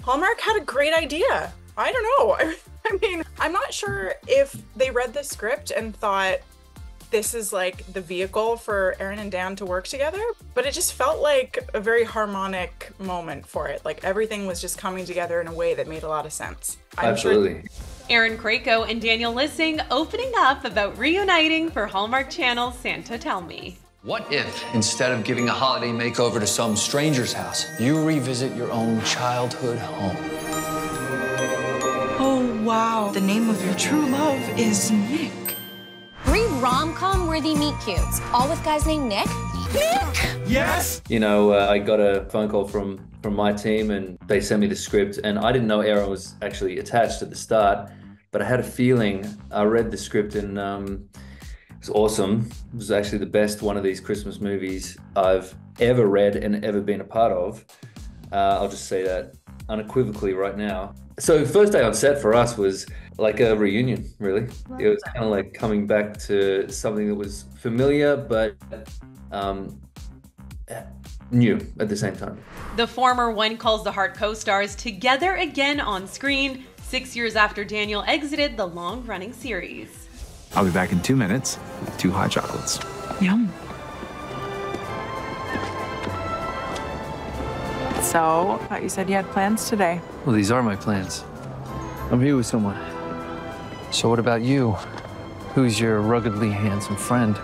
Hallmark had a great idea. I don't know. I mean, I'm not sure if they read the script and thought this is like the vehicle for Erin and Dan to work together, but it just felt like a very harmonic moment for it. Like everything was just coming together in a way that made a lot of sense. Absolutely. Erin Krakow and Daniel Lissing opening up about reuniting for Hallmark Channel's Santa Tell Me. What if, instead of giving a holiday makeover to some stranger's house, you revisit your own childhood home? Oh, wow. The name of your true love is Nick. Read rom-com worthy meet cutes, all with guys named Nick. Nick! Yes! You know, I got a phone call from my team and they sent me the script, and I didn't know Erin was actually attached at the start, but I had a feeling. I read the script and it was awesome. It was actually the best one of these Christmas movies I've ever read and ever been a part of. I'll just say that unequivocally right now. So first day on set for us was like a reunion, really. It was kind of like coming back to something that was familiar, but new at the same time. The former When Calls the Heart co-stars together again on screen, 6 years after Daniel exited the long-running series. I'll be back in 2 minutes with 2 hot chocolates. Yum. So, I thought you said you had plans today. Well, these are my plans. I'm here with someone. So what about you? Who's your ruggedly handsome friend?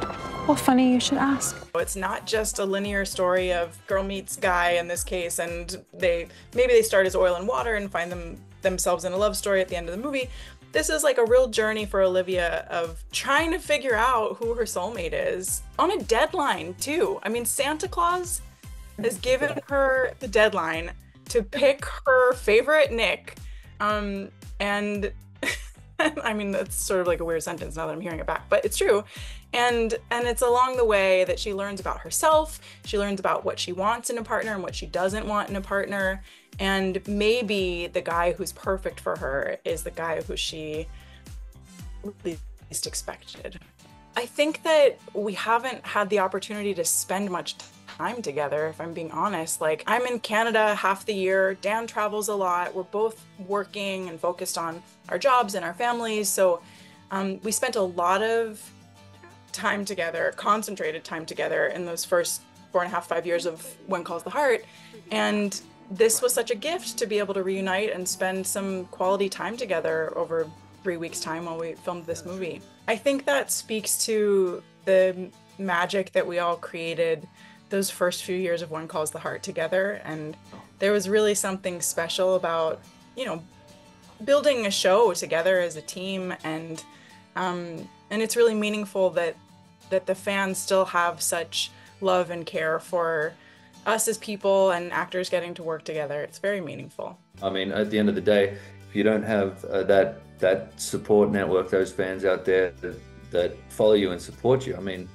Well, funny you should ask. It's not just a linear story of girl meets guy in this case, and maybe they start as oil and water and find themselves in a love story at the end of the movie. This is like a real journey for Olivia of trying to figure out who her soulmate is on a deadline too. I mean, Santa Claus has given her the deadline to pick her favorite Nick. And I mean, that's sort of like a weird sentence now that I'm hearing it back, but it's true. And it's along the way that she learns about herself. She learns about what she wants in a partner and what she doesn't want in a partner. And maybe the guy who's perfect for her is the guy who she least expected. I think that we haven't had the opportunity to spend much time together, if I'm being honest. Like, I'm in Canada half the year, Dan travels a lot, we're both working and focused on our jobs and our families, so we spent a lot of time together, concentrated time together in those first 4.5, 5 years of When Calls the Heart, and this was such a gift to be able to reunite and spend some quality time together over 3 weeks' time while we filmed this movie. I think that speaks to the magic that we all created those first few years of When Calls the Heart together, and there was really something special about, you know, building a show together as a team, and it's really meaningful that the fans still have such love and care for us as people and actors getting to work together. It's very meaningful. I mean, at the end of the day, if you don't have that support network, those fans out there that follow you and support you, I mean,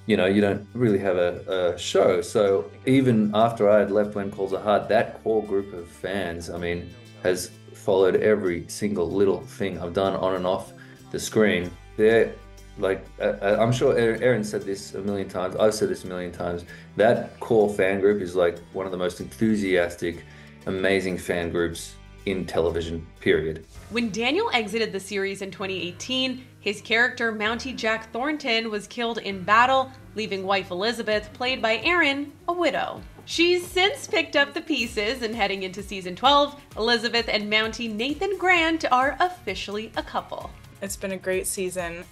you know, you don't really have a show. So even after I had left When Calls the Heart, that core group of fans, I mean, has followed every single little thing I've done on and off the screen. They're like, I'm sure Erin said this a million times, I've said this a million times, that core fan group is like one of the most enthusiastic, amazing fan groups in television, period. When Daniel exited the series in 2018, his character Mountie Jack Thornton was killed in battle, leaving wife Elizabeth, played by Erin, a widow. She's since picked up the pieces, and heading into season 12, Elizabeth and Mountie Nathan Grant are officially a couple. It's been a great season.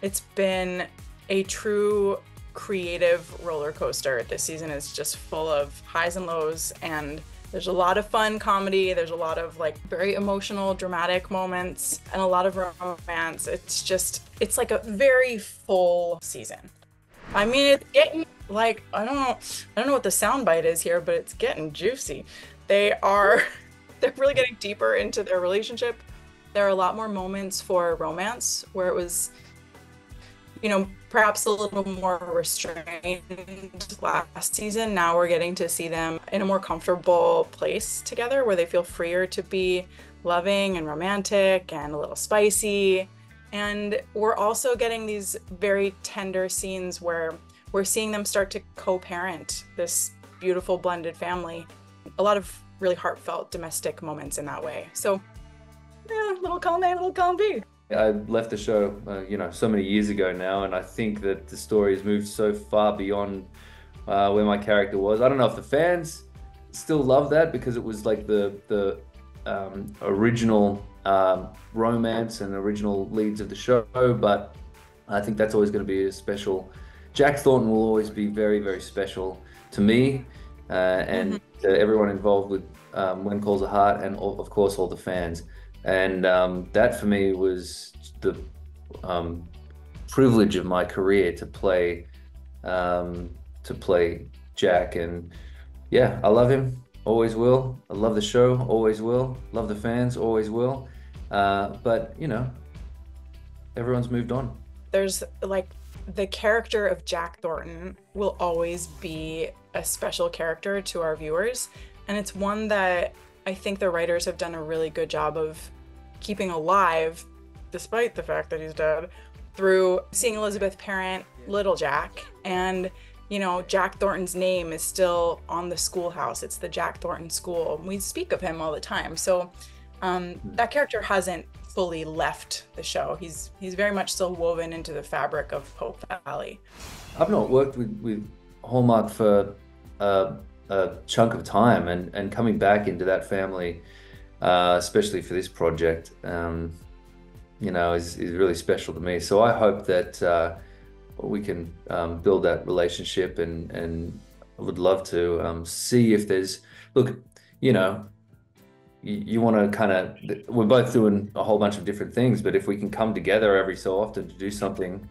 It's been a true creative roller coaster. This season is just full of highs and lows, and there's a lot of fun comedy, there's a lot of like very emotional, dramatic moments, and a lot of romance. It's like a very full season. I mean, it's getting like, I don't know what the soundbite is here, but it's getting juicy. They're really getting deeper into their relationship. There are a lot more moments for romance where it was, you know, perhaps a little more restrained last season. Now we're getting to see them in a more comfortable place together where they feel freer to be loving and romantic and a little spicy. And we're also getting these very tender scenes where we're seeing them start to co-parent this beautiful blended family. A lot of really heartfelt domestic moments in that way. So yeah, little column A, little column B. I left the show, so many years ago now, and I think that the story has moved so far beyond where my character was. I don't know if the fans still love that because it was like the original romance and original leads of the show, but I think that's always going to be a special. Jack Thornton will always be very, very special to me and to everyone involved with When Calls a Heart, and of course all the fans. And that for me was the privilege of my career to play Jack. And yeah, I love him, always will. I love the show, always will. Love the fans, always will. But everyone's moved on. There's like the character of Jack Thornton will always be a special character to our viewers, and it's one that I think the writers have done a really good job of keeping alive, despite the fact that he's dead, through seeing Elizabeth parent little Jack. And Jack Thornton's name is still on the schoolhouse. It's the Jack Thornton School. We speak of him all the time. So that character hasn't fully left the show. He's very much still woven into the fabric of Hope Valley. I've not worked with Hallmark for a chunk of time, and coming back into that family, especially for this project, is really special to me. So I hope that we can build that relationship, and I would love to see if there's, you want to kind of, we're both doing a whole bunch of different things, but if we can come together every so often to do something,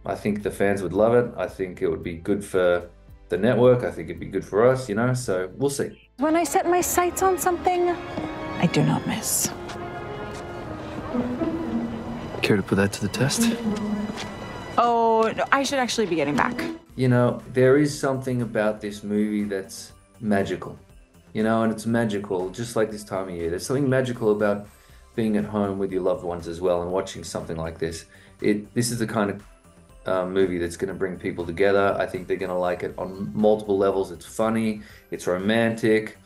I think the fans would love it. I think it would be good for the network. I think it'd be good for us, so we'll see. When I set my sights on something, I do not miss. Care to put that to the test? Oh, no, I should actually be getting back. There is something about this movie that's magical, and it's magical just like this time of year. There's something magical about being at home with your loved ones as well and watching something like this. This is the kind of movie that's going to bring people together. I think they're going to like it on multiple levels. It's funny, it's romantic,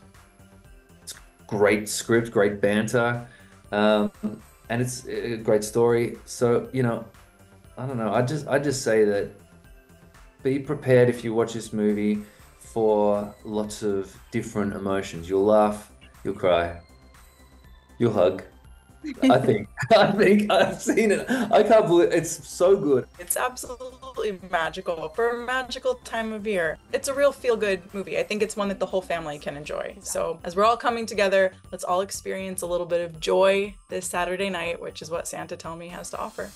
it's great script, great banter, and it's a great story. So, I don't know. I just say that be prepared if you watch this movie for lots of different emotions. You'll laugh, you'll cry, you'll hug. I think I've seen it. I can't believe it's so good. It's absolutely magical for a magical time of year. It's a real feel-good movie. I think it's one that the whole family can enjoy. So as we're all coming together, let's all experience a little bit of joy this Saturday night, which is what Santa Tell Me has to offer.